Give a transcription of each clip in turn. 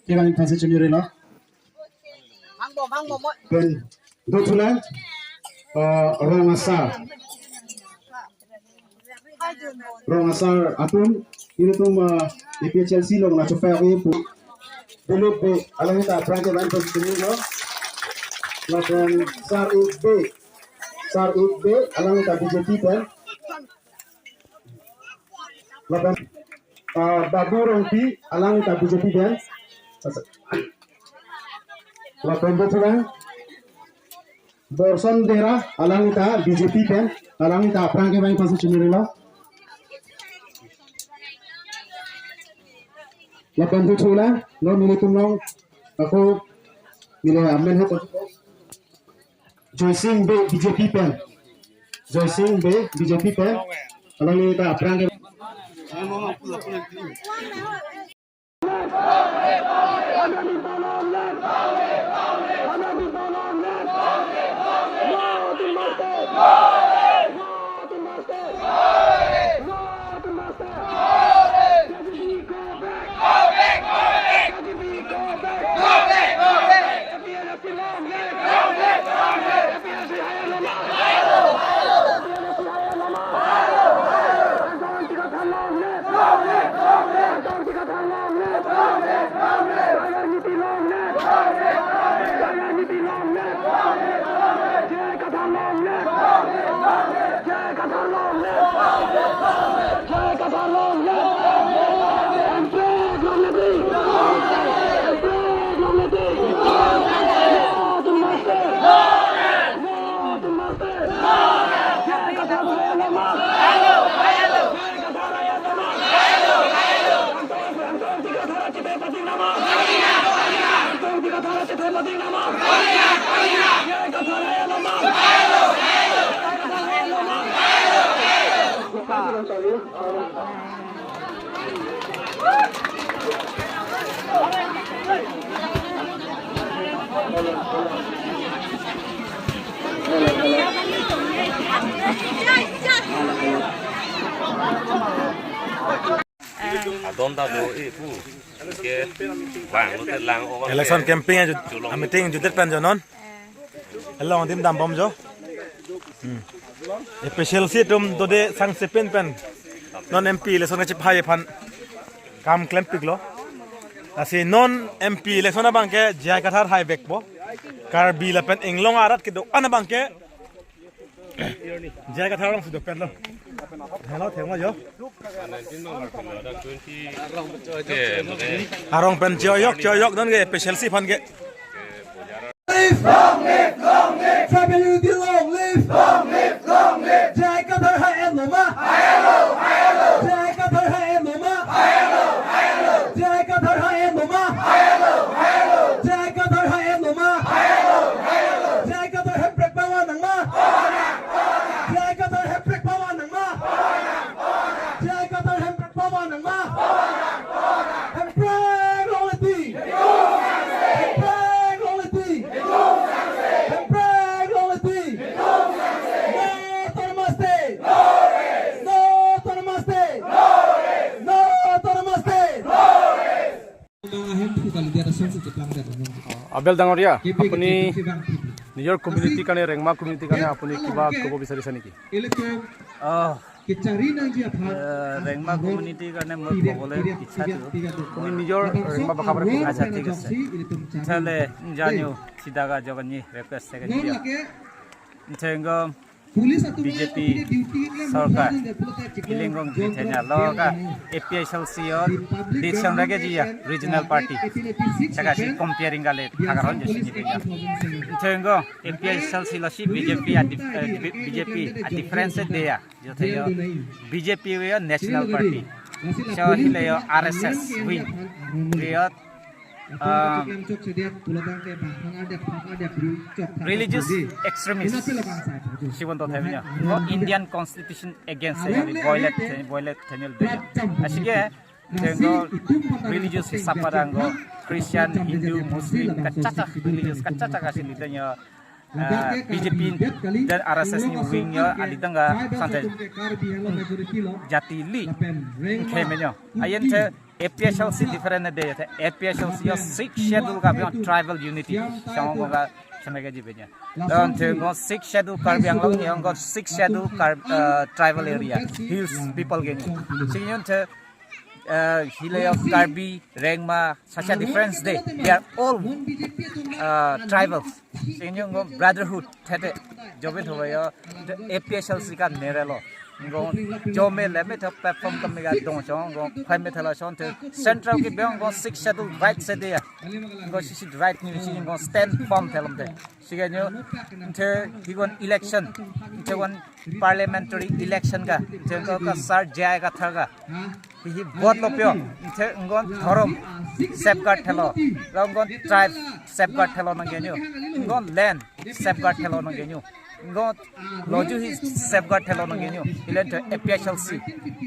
kailangan passion nyo rin no? Ben, dotulan, Rongasar atun, ini tuh IPL silong na supaya ko yung tulog po, alam nyo ta, Frankie Van passion nyo, laban Sar B, alam nyo ta, BJP pen, laban Baburong P, alam nyo ta, BJP pen, laban dotulan, Borson Dera, alam nyo ta, BJP pen, alam nyo ta, Frankie Van passion nyo rin no? Lapan tujuh no minutum long aku milih amen hat Joy Singh B BJP pen kalau ni tak perang ke election camping a meeting judet pen jonon hello tim dam bom jo special seat to de sang sepen pen non MP election chip hai phan kam clampik lo asi non MP election bangke jai kathar hai bek bo kar bila pen englong arat ke do an bangke jai kathar rong su do pen lo hello thengma jo arong pen joyok non ge special seat phan ge long live, tribal unity long live, Jai Qatar hai em noma, Jai Qatar hai em noma, Jai Qatar hai em noma, Jai Qatar hai em noma, Jai Qatar hai prek bawa nang ma, Jai Qatar hai prek bawa nang ma, Jai Qatar hai prek bawa nang ma, and prek loyalty. Abel Dangoria, apuni নিজৰ community কাৰণে Rengma community কাৰণে আপুনি কিবা ক'ব বিচাৰিছে নেকি? Rengma community কাৰণে মই ক'বলৈ ইচ্ছা তুমি নিজৰ ৰেংমা ভাষাৰে আচ্ছা ঠিক আছে তেলে জানিও সিদাগা জগনি ৰিকুৱেষ্ট থাকে থেংক BJP सरकार इलिंगों जितेnya लोगा APSLCO di Shangrage jiya regional party sagasi comparing gale agaron jesi jiya tengo APSLC losi BJP a difference dia jotheyo BJP we national party so hileyo RSS win riot religious extremists Siwon Toteminya Indian constitution against violate Daniel Beja asige tengo religious saparango Christian Hindu Muslim kacaca religious kacaca kasih lidahnya BJP dan RSS new wingnya aditangga santai jati li kemenya ayen te APSLC different deh ya. APSLC yo 6 schedule ka biang tribal unity. Sama ga semega jibenya. Dan tengok 6 schedule karbi yang lain yang 6 schedule tribal area hills people gini. Sehingga te hilay of Karbi, Rengma, such a difference day. They are all tribals. Sehingga brotherhood. Tete jobin huwa yo APSLC ka nerelo. जो में लेमेट platform कमेगा दो चों five में थला चों central के बेंग गो 6 schedule right से दे गो सिसी राइट नि सिसी गो स्टैंड फॉर्म थलम दे सिगे न्यू थे हिगोन इलेक्शन थे वन पार्लियामेंट्री इलेक्शन का थे का सर जाएगा थरगा हि वोट लोप्यो थे गो धरम सेफगार्ड थलो गो ट्राइब सेफगार्ड थलो नगेन्यू गो लैंड सेफगार्ड थलो नगेन्यू God loju his safeguard hello nangenu ilent APSLC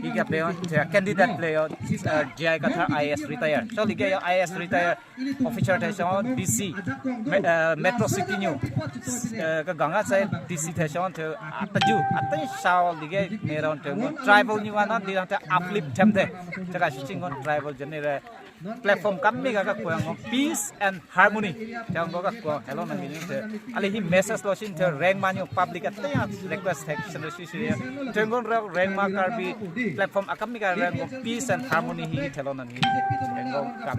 higa player candidate player GI Qatar IAS retire so lige IAS retire officer thesong DC metro city new ka ganga sai DC thesong the ataju atai sao lige neron the tribal new ana dirang the uplift temde jaga singon tribal genera platform kami ka kuang peace and harmony jang go ka ko hello nangenu the ali hi message lo sin the rank manu public at request section sisi tengon rank ma karbi platform akami ka rank peace and harmony hi hello nangenu tengon ka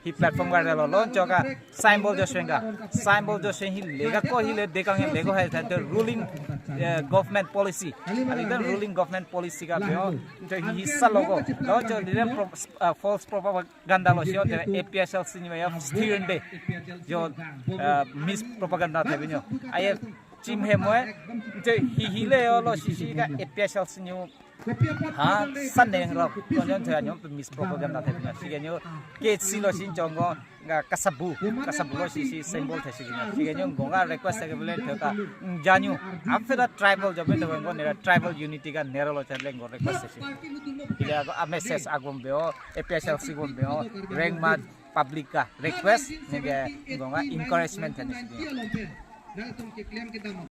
hi platform ka lo launch ka symbol jo swenga symbol jo sen hi lega ko hi le dekang hi lego hai the ruling government policy ali the ruling government policy ka beo to hi sa logo lo jo false propaganda lo sio the APSLC ni ya steering de jo mis propaganda the binyo ai chim he moe to hi le lo sisi ka APSLC ni ha san neng ro kon yon the anyom mis propaganda the binyo sigenyo ke silo sin jongo ga kasabu lo sisi symbol the sigenyo sigenyo gonga request ke bole ka janyu after the tribal job to go nera tribal unity ka nero lo chaleng go request sisi ila a message agom beo APSLC gom beo rank mat public ka request nge gonga encouragement the sigenyo